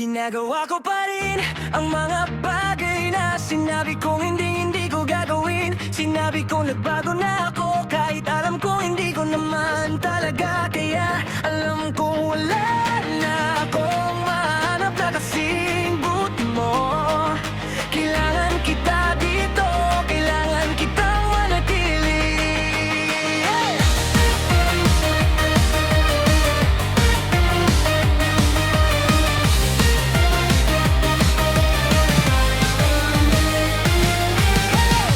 Ginagawa ko pa rin ang mga bagay na sinabi kong hindi ko gagawin. Sinabi ko nagbago na ako kahit alam ko hindi ko naman talaga kaya. Alam ko wala na akong mahanap na kasing buti mo. Kailangan kita dito, kailangan kitang manatili.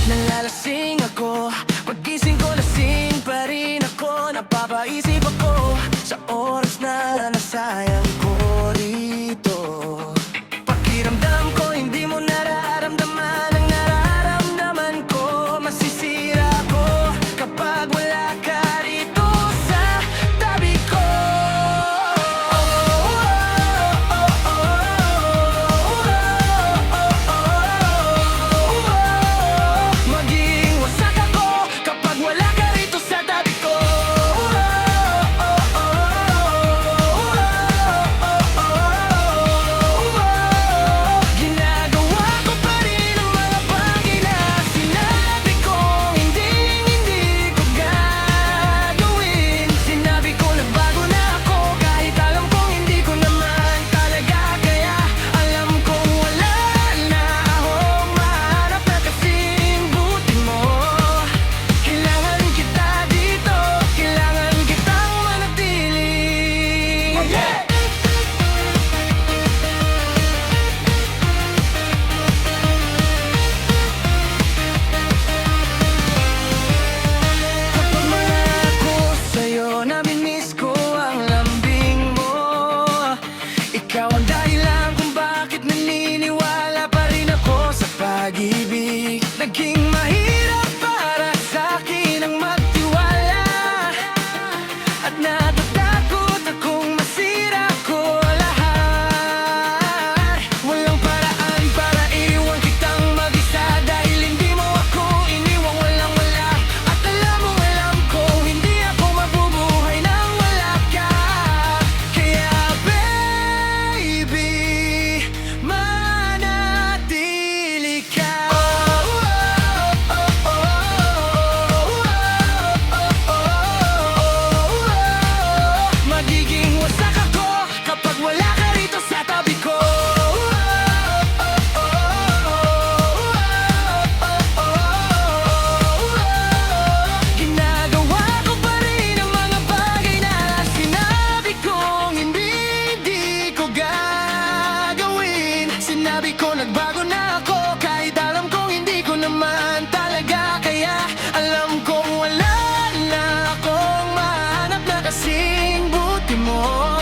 Nalalasing ako, pagising ko lasing pa rin ako. Napapaisip ako sa oras na nasayang ko rito. Pakiramdam ko hindi mo nararamdaman ang nararamdaman ko. Masisira ko kapag wala ka rito sa tabi ko. Maging wasak ako kapag wala ka rito sa tabi ko. Ginagawa ko pa rin ang mga bagay na sinabi kong hindi ko gagawin. Sinabi ko nagbago na ako kahit alam kong hindi ko naman talaga kaya. Alam kong wala na akong mahanap na kasing buti mo. Kailangan kita dito, kailangan kitang manatili. Kapag malako sa'yo, nami-miss ko ang lambing mo. Ikaw ang dahilan kung bakit naniniwala pa rin ako sa pag-ibig. Naging mahirap para sa'kin ang magtiwala at natatakot akong masira ko lahat. Walang paraan para iwan kitang mag-isa dahil hindi mo ako iniwang walang-wala. At alam ko hindi ako mabubuhay nang wala ka. Kaya baby, manatili ka. Magiging wasak ako kapag wala ka rito sa tabi ko. Ginagawa ko pa rin ang mga bagay na sinabi kong hindi ko gagawin. Sinabi ko nagbago na ako kahit alam kong hindi ko naman talaga kaya. Alam kong wala na akong mahanap na kasing buti mo.